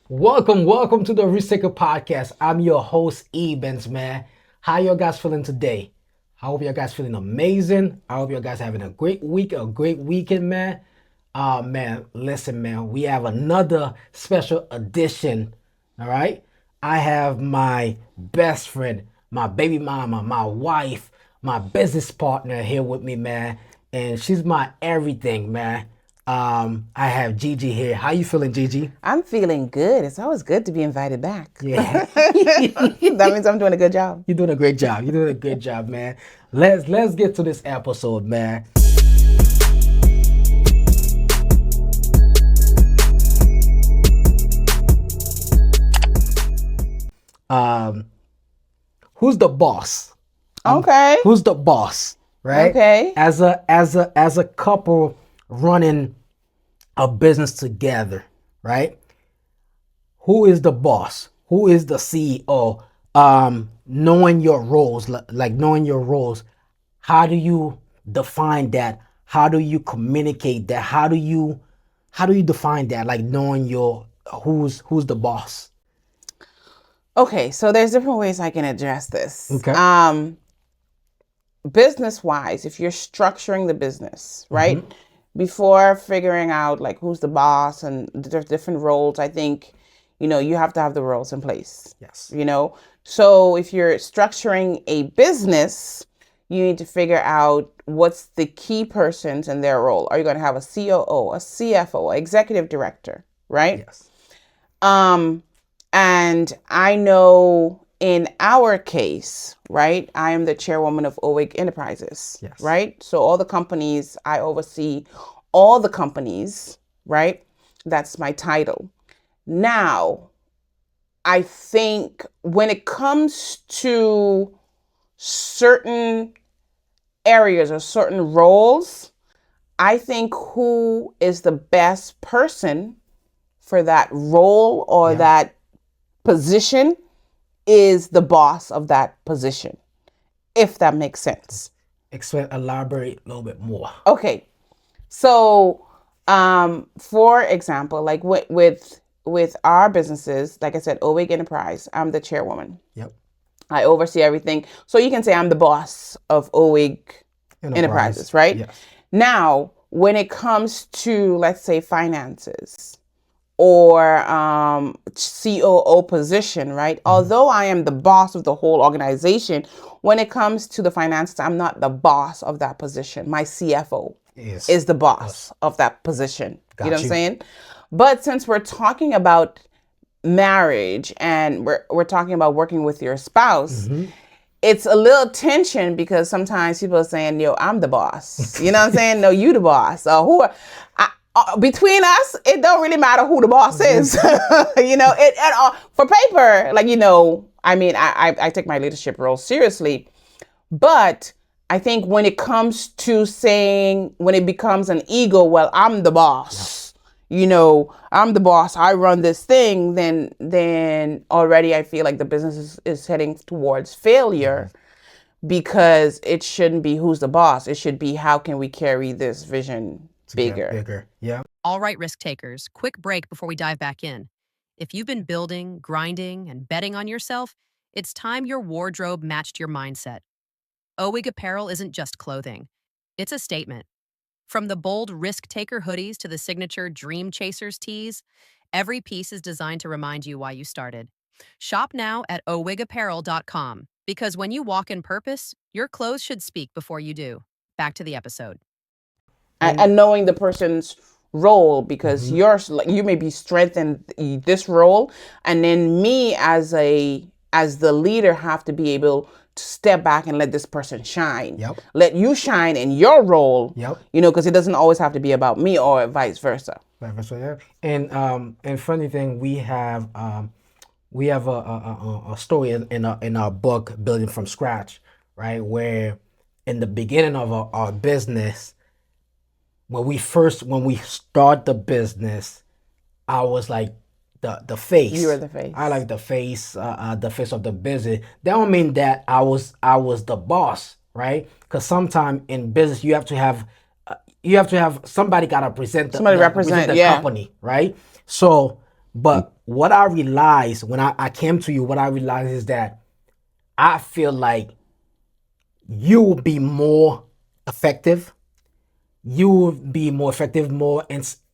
Welcome to the Risk Taker Podcast. I'm your host, Ebens, man. How you guys feeling today? I hope you guys feeling amazing. I hope you guys having a great week, a great weekend, man. Man, listen, man, we have another special edition. All right. I have my best friend, my baby mama, my wife, my business partner here with me, man. And she's my everything, man. I have Gigi here. How you feeling, Gigi? I'm feeling good. It's always good to be invited back. Yeah. That means I'm doing a good job. You're doing a great job. You're doing a good job, man. Let's get to this episode, man. Um, who's the boss? Okay. Who's the boss? Right? Okay. As a couple running a business together, right? Who is the boss? Who is the CEO? Knowing your roles, like knowing your roles, how do you define that? How do you communicate that? How do you define that? Like knowing your who's the boss? Okay, so there's different ways I can address this. Okay. Business wise, if you're structuring the business, right? Before figuring out like who's the boss and the different roles, I think, you have to have the roles in place. Yes. So if you're structuring a business, you need to figure out what's the key persons in their role. Are you going to have a COO, a CFO, executive director, right? Yes. And I know in our case, right, I am the chairwoman of OWIG Enterprises, Yes. right? So all the companies, I oversee all the companies, right? That's my title. Now, I think when it comes to certain areas or certain roles, I think who is the best person for that role or that position is the boss of that position, if that makes sense. Elaborate a little bit more. Okay, so for example, like with our businesses, like I said, OWIG Enterprise, I'm the chairwoman. Yep. I oversee everything. So you can say I'm the boss of OWIG Enterprises, right? Yes. Now, when it comes to, let's say, finances or COO position, right? Although I am the boss of the whole organization, when it comes to the finances, I'm not the boss of that position. My CFO is the boss of that position. You know what I'm saying? But since we're talking about marriage and we're talking about working with your spouse, it's a little tension because sometimes people are saying, yo, I'm the boss. You know what I'm saying? No, you the boss. Between us, it don't really matter who the boss is. For paper, like, I mean, I take my leadership role seriously, but I think when it comes to saying, when it becomes an ego, well, I'm the boss, I'm the boss, I run this thing, then already I feel like the business is heading towards failure because it shouldn't be who's the boss. It should be how can we carry this vision bigger. Yeah. All right, risk takers, quick break before we dive back in. If you've been building, grinding, and betting on yourself, it's time your wardrobe matched your mindset. OWIG Apparel isn't just clothing. It's a statement. From the bold risk taker hoodies to the signature dream chasers tees, every piece is designed to remind you why you started. Shop now at owigapparel.com because when you walk in purpose, your clothes should speak before you do. Back to the episode. And knowing the person's role, because you may be strengthened this role, and then me as the leader have to be able to step back and let this person shine. Yep. Let you shine in your role. Yep. Because it doesn't always have to be about me or vice versa. And funny thing, we have a story in our book, Building from Scratch, right? Where in the beginning of our business, when we start the business, I was like the face. You were the face. I like the face of the business. That don't mean that I was the boss, right? Because sometimes in business you have to have somebody got to represent the Somebody represent the yeah. company, right? So, but what I realized when I came to you, what I realized is that I feel like you will be more effective. You will be more effective, more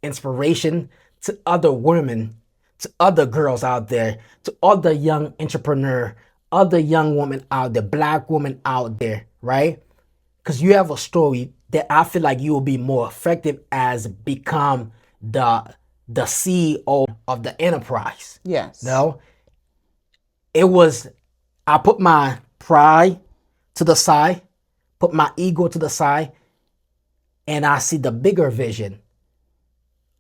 inspiration to other women, to other girls out there, to other young entrepreneur, other young women out there, black women out there, right? Because you have a story that I feel like you will be more effective as become the CEO of the enterprise. Yes. No, it was I put my pride to the side, put my ego to the side, and I see the bigger vision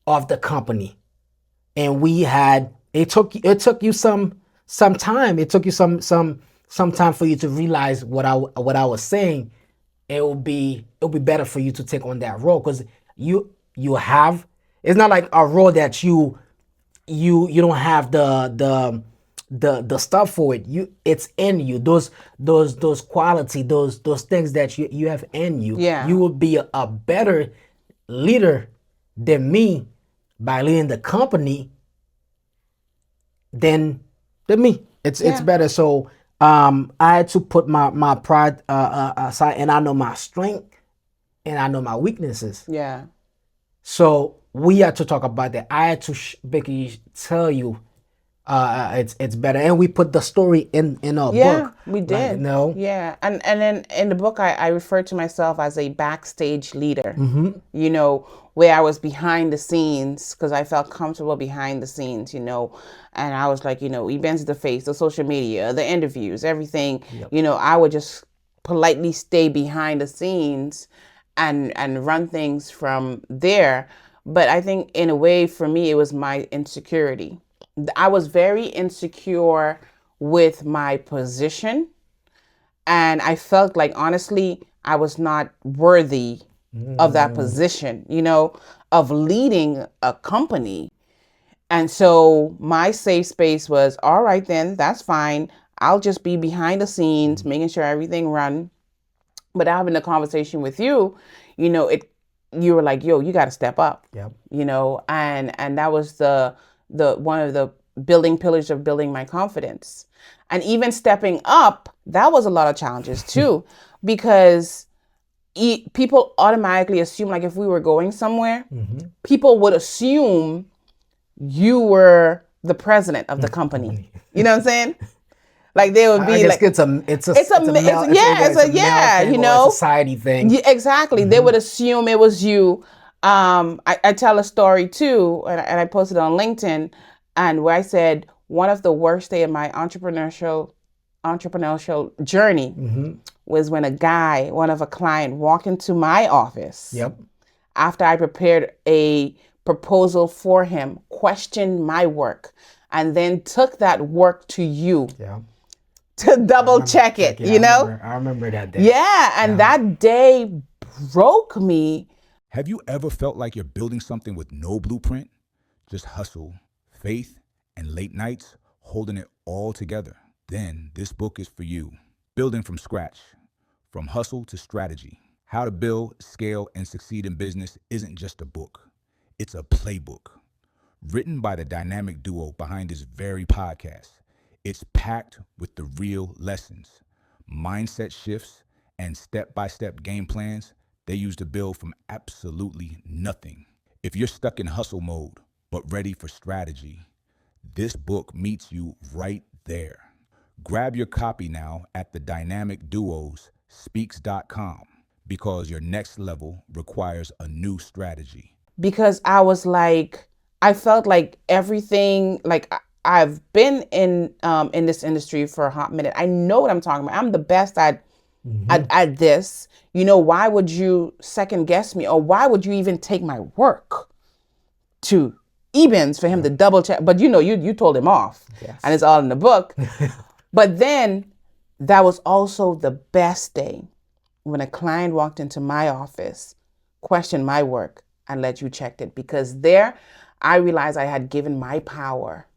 of the company. And we had it took you some time. It took you some time for you to realize what I was saying. It'll be better for you to take on that role because you have it's not like a role that you don't have the stuff for it. It's in you. Those quality, those things that you have in you. Yeah. You will be a better leader than me by leading the company than me. It's Yeah. better. So I had to put my pride aside, and I know my strength and I know my weaknesses. Yeah. So we had to talk about that. I had to basically tell you it's better, and we put the story in our Yeah, book. we Like did. no, Yeah. And then in the book I refer to myself as a backstage leader, where I was behind the scenes because I felt comfortable behind the scenes, and I was like, events the face, the social media, the interviews, everything, I would just politely stay behind the scenes and run things from there. But I think in a way for me it was my insecurity. I was very insecure with my position, and I felt like honestly I was not worthy of that position, of leading a company. And so my safe space was, all right, then that's fine. I'll just be behind the scenes, making sure everything run. But having a conversation with you, it you were like, yo, you got to step up, yep, and that was the one of the building pillars of building my confidence. And even stepping up, that was a lot of challenges too, because people automatically assume, like if we were going somewhere, people would assume you were the president of the company. You know what I'm saying? Like they would I be guess like, it's a male thing or a society thing. yeah, exactly. They would assume it was you. I tell a story too, and I posted it on LinkedIn, and where I said one of the worst day of my entrepreneurial journey was when one of a client, walked into my office. Yep. After I prepared a proposal for him, questioned my work, and then took that work to you. Yeah. To double check it, I remember that day. Yeah, and that day broke me. Have you ever felt like you're building something with no blueprint? Just hustle, faith, and late nights holding it all together? Then this book is for you. Building from scratch, from hustle to strategy. How to build, scale, and succeed in business isn't just a book. It's a playbook. Written by the dynamic duo behind this very podcast. It's packed with the real lessons, mindset shifts, and step-by-step game plans they use to build from absolutely nothing. If you're stuck in hustle mode, but ready for strategy, this book meets you right there. Grab your copy now at the Dynamic Duos speaks.com because your next level requires a new strategy. Because I felt like everything, like I've been in this industry for a hot minute. I know what I'm talking about. I'm the best at this. Why would you second guess me, or why would you even take my work to Ebens for him to double check? But you told him off, and it's all in the book. But then that was also the best day when a client walked into my office, questioned my work, and let you check it, because there I realized I had given my power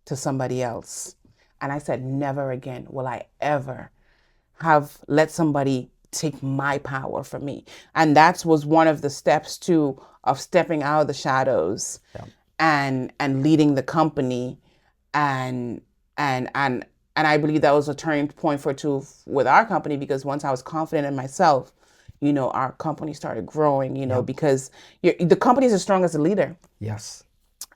to somebody else. And I said, never again will I ever have let somebody take my power from me. And that was one of the steps too of stepping out of the shadows and leading the company, and I believe that was a turning point for two with our company, because once I was confident in myself, our company started growing, because the company is as strong as a leader. Yes.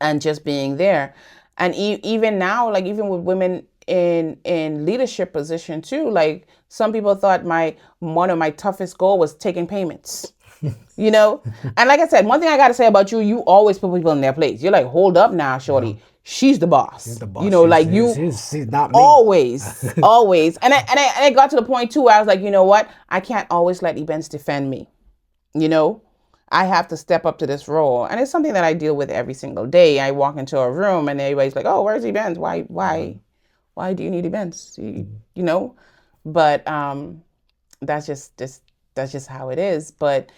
And just being there. And even now, like even with women in leadership position too, like some people thought one of my toughest goal was taking payments. And like I said, one thing I got to say about you, you always put people in their place. You're like, hold up now, shorty. She's the boss. She's the boss. She's not me. Always. And I got to the point too where I was like, you know what? I can't always let events defend me. I have to step up to this role. And it's something that I deal with every single day. I walk into a room and everybody's like, oh, where's events? Why do you need events? But that's just how it is. But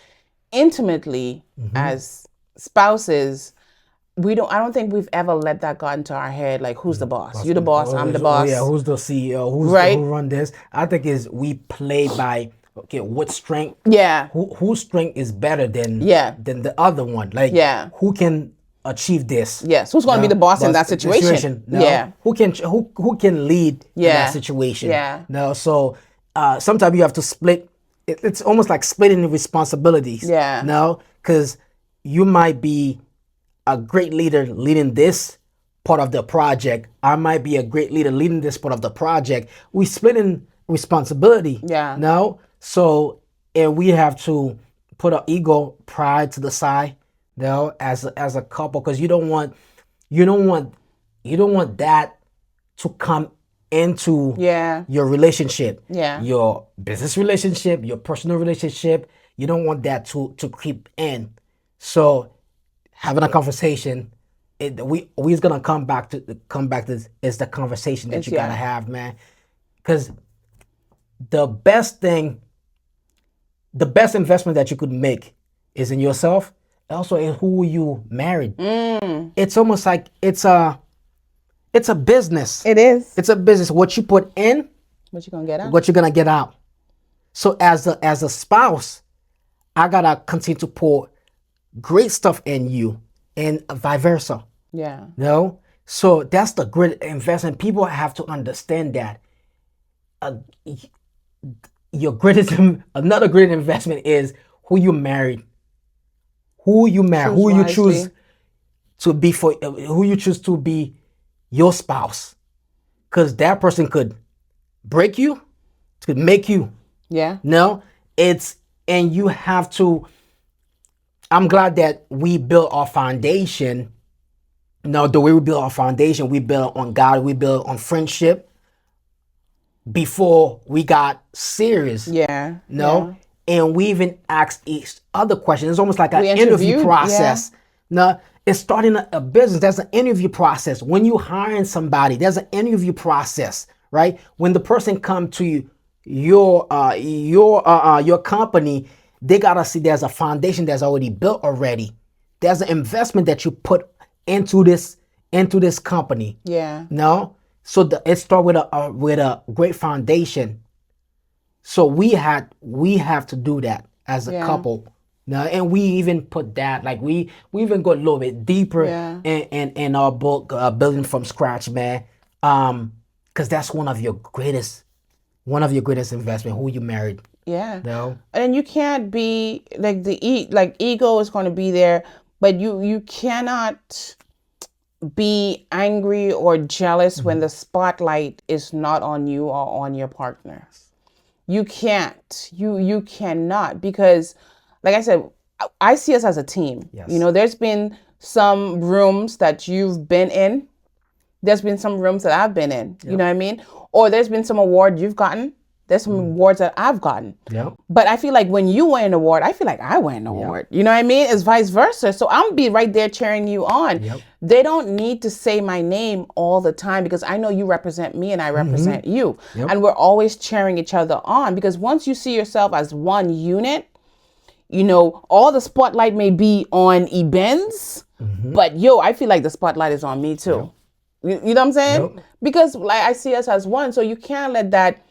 intimately, as spouses, I don't think we've ever let that got into our head. Like, who's the boss? You the boss, I'm the boss. Yeah, who's the CEO? Who run this? I think we play by, okay, what strength? Yeah. Whose strength is better than the other one? Like, who can achieve this? Yes. Who's going to be the boss in that situation? No. Yeah. Who can lead in that situation? Yeah. No. So sometimes you have to split. It's almost like splitting the responsibilities. Yeah. No, because you might be a great leader leading this part of the project. I might be a great leader leading this part of the project. We split in responsibility. Yeah. No. So, and we have to put our ego, pride to the side, as a couple, because you don't want that to come into your relationship, your business relationship, your personal relationship. You don't want that to creep in. So, having a conversation, we's gonna come back to this, is the conversation that you gotta have, man, because the best investment that you could make is in yourself, also in who you married. It's almost like it's a business. It is. It's a business. What you put in, what you gonna get out. What you're gonna get out. So as a spouse, I gotta continue to pour great stuff in you, and vice versa. Yeah. So that's the great investment. People have to understand that. Another great investment is who you married, who you choose to be who you choose to be your spouse, because that person could break you, could make you. Yeah. And you have to. I'm glad that we built our foundation. The way we built our foundation, we built on God, we built on friendship before we got serious. Yeah. And we even asked each other questions. It's almost like an interview process. It's starting a business. There's an interview process. When you hiring somebody, there's an interview process, right? When the person come to your company, they gotta see there's a foundation that's already built already. There's an investment that you put into this company. Yeah. So it starts with a great foundation. So we have to do that as a couple. And we even put that, like we even go a little bit deeper in our book, Building from Scratch, man. Because that's one of your greatest investment, who you married. Yeah. And you can't be like ego is going to be there, but you cannot be angry or jealous when the spotlight is not on you or on your partner. You can't. You cannot, because like I said, I see us as a team. Yes. There's been some rooms that you've been in. There's been some rooms that I've been in. Yep. You know what I mean? Or there's been some award you've gotten. There's some awards that I've gotten. Yep. But I feel like when you win an award, I feel like I win an award. You know what I mean? It's vice versa. So I'm be right there cheering you on. Yep. They don't need to say my name all the time, because I know you represent me and I represent you. Yep. And we're always cheering each other on, because once you see yourself as one unit, all the spotlight may be on Ebens, but I feel like the spotlight is on me too. Yep. You know what I'm saying? Yep. Because like I see us as one, so you can't let that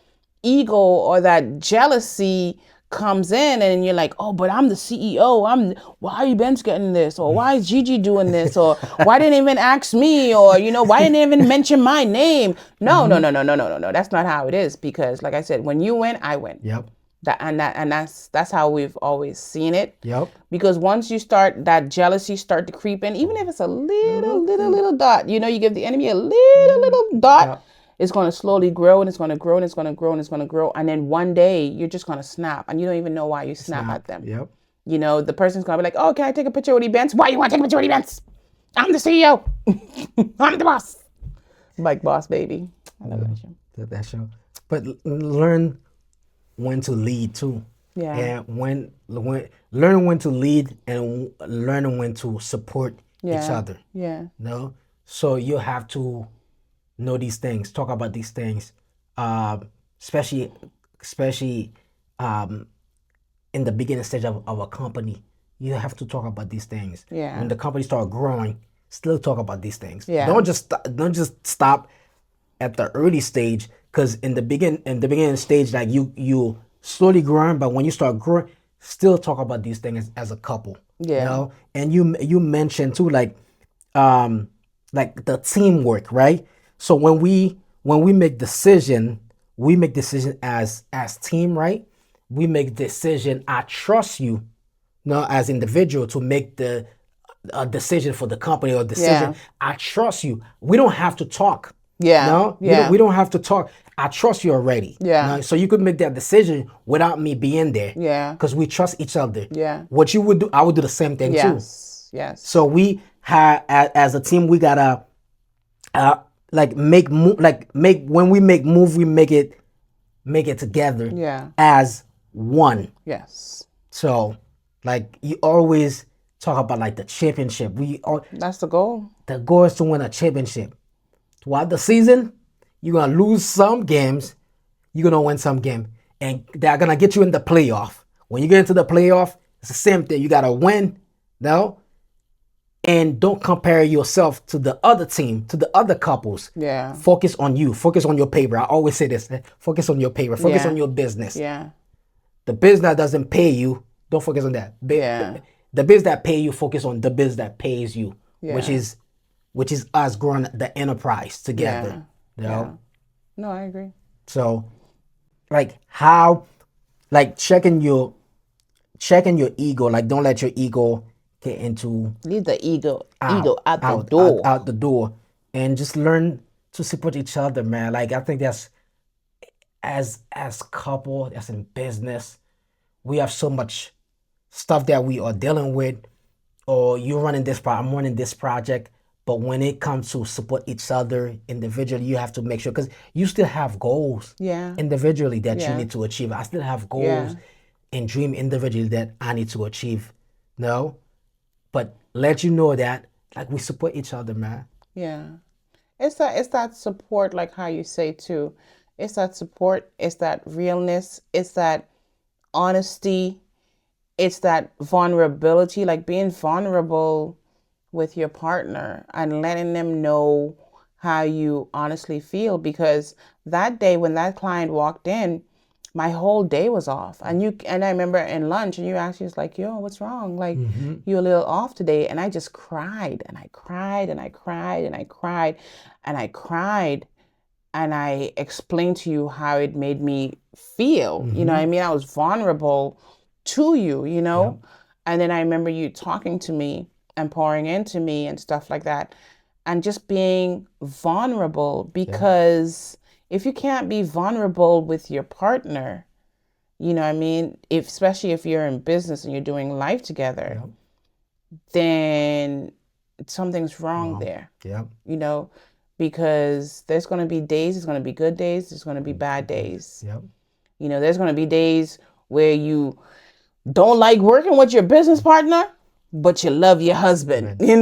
ego or that jealousy comes in and you're like, oh, but I'm the CEO. Why are Ben's getting this? Or why is Gigi doing this? Or why didn't even ask me? Or, why didn't even mention my name? No, no, no, no, no, no, no, no. That's not how it is. Because like I said, when you win, I win. Yep. That's how we've always seen it. Yep. Because once you start that jealousy start to creep in, even if it's a little dot, you give the enemy a little dot, Yep. it's going to slowly grow and it's going to grow and it's going to grow and it's going to grow. And then one day you're just going to snap and you don't even know why you snap at them. Yep. The person's going to be like, oh, can I take a picture with events? Why you want to take a picture with events? I'm the CEO. I'm the boss. Like Boss Baby. I love that show. That show. But learn when to lead too. Yeah. And when learn when to lead and learn when to support each other. Yeah. No? So you have to know these things, talk about these things, especially in the beginning stage of a company. You have to talk about these things. Yeah. When the company start growing, still talk about these things. Yeah. Don't just stop at the early stage, because in the beginning stage, like you slowly growing, but when you start growing, still talk about these things as a couple. Yeah. And you mentioned too, like the teamwork, right? So when we make decision as team, right? We make decision. I trust you, as individual to make the decision for the company or decision. Yeah. I trust you. We don't have to talk. Yeah. No, Yeah. we don't have to talk. I trust you already. Yeah. So you could make that decision without me being there. Yeah. Because we trust each other. Yeah. What you would do, I would do the same thing too. Yes. Yes. So we have, as a team, we gotta when we make move, we make it together. Yeah. As one. Yes. So you always talk about the championship. That's the goal. The goal is to win a championship. Throughout the season, you're gonna lose some games, you're gonna win some game, and they're gonna get you in the playoff. When you get into the playoff, it's the same thing. You gotta win, and don't compare yourself to the other team, to the other couples. Yeah. Focus on you. Focus on your paper. I always say this. Focus on your paper. Focus Yeah. on your business. Yeah. The business that doesn't pay you, don't focus on that. Yeah. The business that pay you, focus on the business that pays you, Yeah. which is us growing the enterprise together. Yeah. No, I agree. So, how, checking your ego. Don't let your ego get into Leave the ego out the door. out the door, and just learn to support each other, man. I think that's as couple, as in business, we have so much stuff that we are dealing with. Or you're running this project, I'm running this project. But when it comes to support each other individually, you have to make sure, because you still have goals individually that you need to achieve. I still have goals and dream individually that I need to achieve. No? But let you know that we support each other, man. Yeah. It's that support, like how you say too. It's that support, it's that realness, it's that honesty, it's that vulnerability, being vulnerable with your partner and letting them know how you honestly feel. Because that day when that client walked in, my whole day was off. And I remember in lunch, and you actually was like, yo, what's wrong? You're a little off today. And I just cried and I cried and I cried and I cried and I cried. And I explained to you how it made me feel. You know what I mean? I was vulnerable to you, Yeah. And then I remember you talking to me and pouring into me and stuff like that, and just being vulnerable. Because if you can't be vulnerable with your partner, you know what I mean, especially if you're in business and you're doing life together, then something's wrong there. Yeah. Because there's going to be days, there's going to be good days, there's going to be bad days. Yeah. There's going to be days where you don't like working with your business partner, but you love your husband, and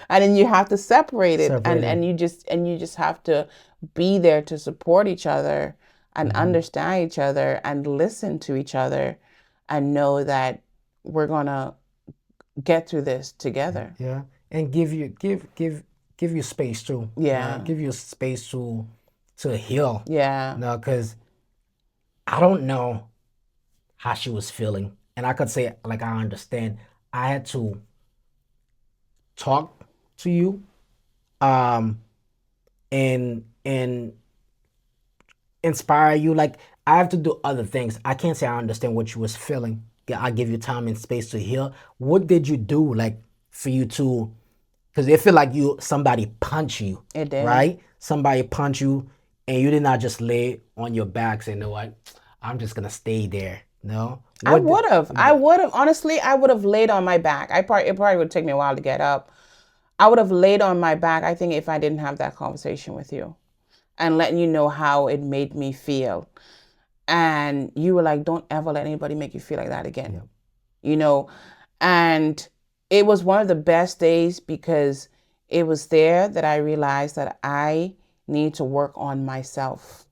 then you have to separate it. And you just have to be there to support each other and understand each other and listen to each other and know that we're going to get through this together. Yeah. And give you space too. Yeah. Give you space to heal. Yeah. Because I don't know how she was feeling. And I could say, like, I understand. I had to talk to you, um, and inspire you. Like, I have to do other things. I can't say I understand what you was feeling. Yeah, I give you time and space to heal. What did you do, like, for you to? Because it feel like somebody punch you, It did. right? Somebody punch you, and you did not just lay on your back saying, "You know what? I'm just gonna stay there." No, I would have. Honestly, I would have laid on my back. It probably would take me a while to get up. I would have laid on my back, I think, if I didn't have that conversation with you and letting you know how it made me feel. And you were like, don't ever let anybody make you feel like that again. Yeah. You know, and it was one of the best days because it was there that I realized that I need to work on myself.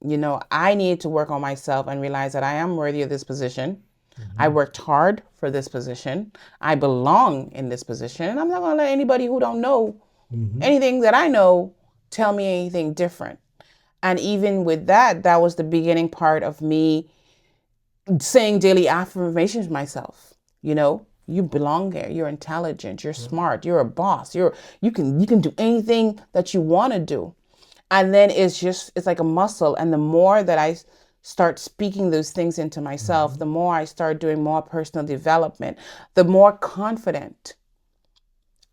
You know, I need to work on myself and realize that I am worthy of this position. I worked hard for this position. I belong in this position. And I'm not going to let anybody who don't know anything that I know tell me anything different. And even with that, that was the beginning part of me saying daily affirmations to myself. You know, you belong here. You're intelligent. You're smart. You're a boss. You can do anything that you want to do. And then it's like a muscle. And the more that I start speaking those things into myself, the more I start doing more personal development, the more confident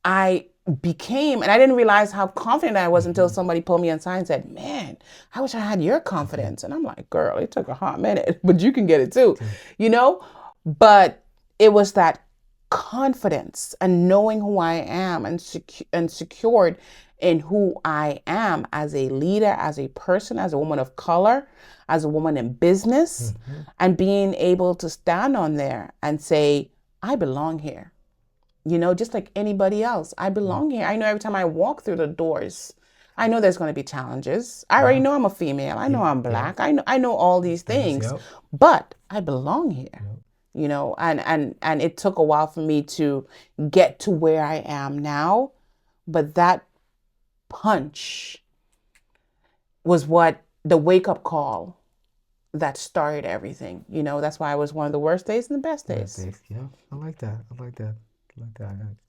I became. And I didn't realize how confident I was until somebody pulled me aside and said, man, I wish I had your confidence. And I'm like, girl, it took a hot minute, but you can get it too, you know? But it was that confidence and knowing who I am and secured in who I am as a leader, as a person, as a woman of color, as a woman in business, and being able to stand on there and say, I belong here. You know, just like anybody else, I belong here. I know every time I walk through the doors, I know there's going to be challenges. I already know I'm a female. I know I'm black. I know all these things, but I belong here. You know, and it took a while for me to get to where I am now, but that punch was what the wake-up call that started everything. You know, that's why it was one of the worst days and the best days. Yeah, I like that.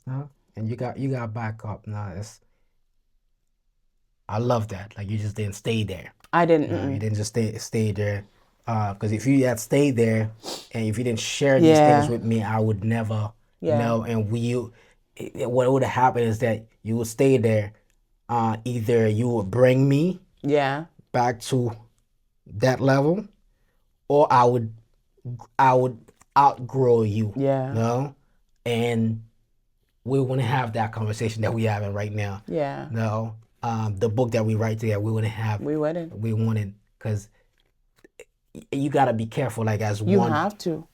No, and you got back up. I love that. Like, you just didn't stay there. I didn't. You didn't just stay there. Because if you had stayed there and if you didn't share these things with me, I would never know. And what would have happened is that you would stay there. Either you would bring me back to that level, or I would outgrow you. You know? And we wouldn't have that conversation that we're having right now. No. The book that we write together, we wouldn't, because you got to be careful. Like, as you one, have to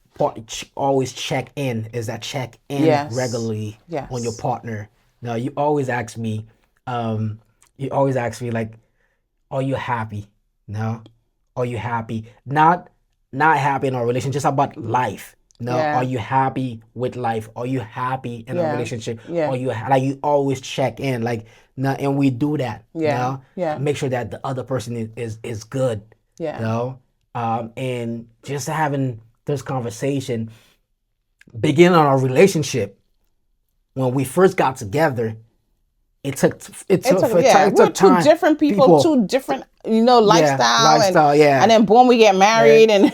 always check in. Is that check in regularly on your partner? Now, you always ask me, like, are you happy? No, are you happy? Not happy in our relationship, just about life. No, are you happy with life? Are you happy in a relationship? Are you like, you always check in, like, no, and we do that. Make sure that the other person is good. You know, and just having this conversation, beginning our relationship, when we first got together, it took time. We're two different people, two different, lifestyle, and then boom, we get married, and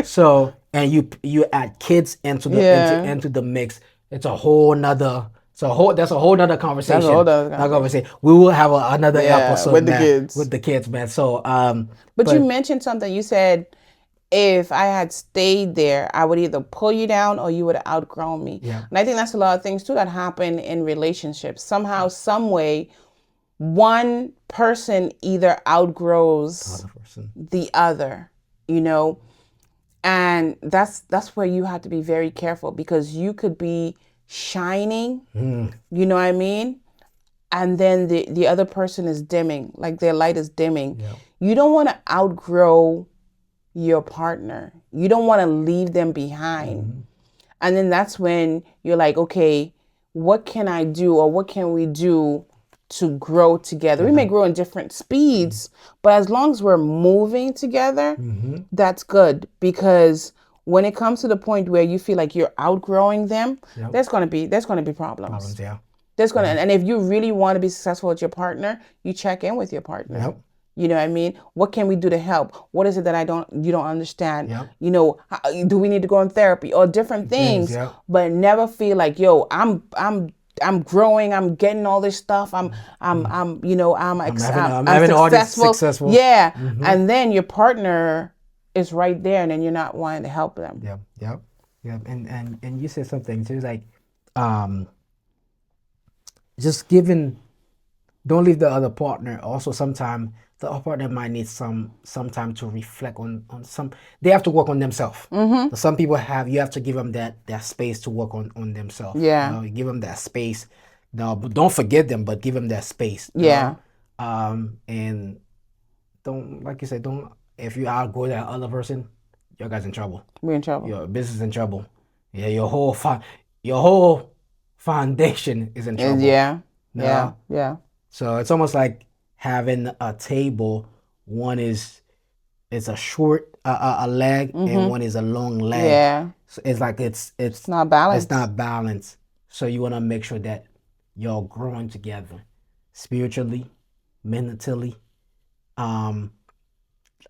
so. And you add kids into the mix. It's a whole nother. That's a whole nother conversation. That's a whole nother conversation. We will have another episode with the kids, man. So, but you mentioned something. You said, if I had stayed there, I would either pull you down or you would have outgrown me. And I think that's a lot of things too that happen in relationships. Somehow, some way, one person either outgrows the other. You know. And that's where you have to be very careful, because you could be shining, you know what I mean? And then the other person is dimming, like their light is dimming. You don't want to outgrow your partner. You don't want to leave them behind. And then that's when you're like, okay, what can I do, or what can we do to grow together. We may grow in different speeds, but as long as we're moving together, that's good, because when it comes to the point where you feel like you're outgrowing them, there's gonna be problems. Yeah. There's gonna and if you really want to be successful with your partner, you check in with your partner. Yep. You know what I mean? What can we do to help? What is it that you don't understand? Yep. You know, do we need to go in therapy or different things? Yep. But never feel like, yo, I'm growing. I'm getting all this stuff. I'm having all this successful. successful. Yeah. And then your partner is right there, and then you're not wanting to help them. Yep. And you said something too, like, just don't leave the other partner. Also, sometimes the other partner might need some time to reflect on some. They have to work on themselves. Some people you have to give them that space to work on themselves. Yeah. You know, you give them that space. No, but don't forget them, but give them that space. Yeah. And don't, like you said, if you outgrow that other person, your guys in trouble. We're in trouble. Your business is in trouble. Yeah, your whole foundation is in trouble. Yeah. No? Yeah. So it's almost like having a table. One is a short a leg, and one is a long leg. Yeah. So it's like it's not balanced. It's not balanced. So you want to make sure that you're growing together, spiritually, mentally.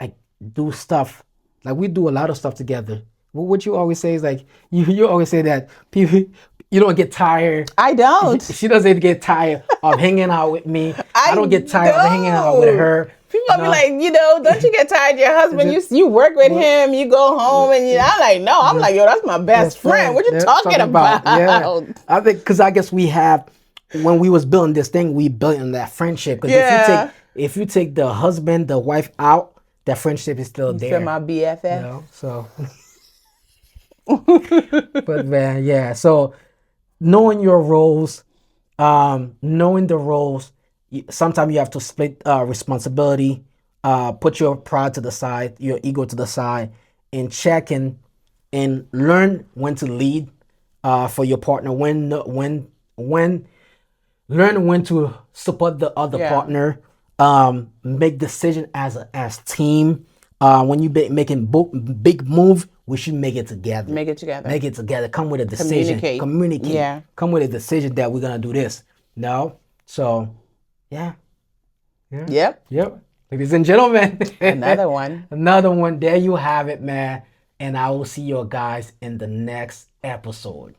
Like, do stuff. Like, we do a lot of stuff together. What you always say is, like, you always say that people, you don't get tired. I don't. She doesn't get tired of hanging out with me. I don't get tired of hanging out with her. People be like, don't you get tired of your husband? You work with him, you go home, and I'm like, no. I'm like, yo, that's my best friend. What you talking about? Yeah. I think, because I guess when we was building this thing, we built in that friendship. Because if you take the husband, the wife out, that friendship is still there. Still my BFF. You know, so. But man, yeah. So knowing your roles, knowing the roles, sometimes you have to split responsibility, put your pride to the side, your ego to the side, and check in and learn when to lead for your partner, learn when to support the other partner, make decision as team. When you making big move, we should make it together. Make it together. Come with a decision. Communicate. Yeah. Come with a decision that we're gonna do this. No. So, yeah. Yep. Ladies and gentlemen. Another one. Another one. There you have it, man. And I will see you guys in the next episode.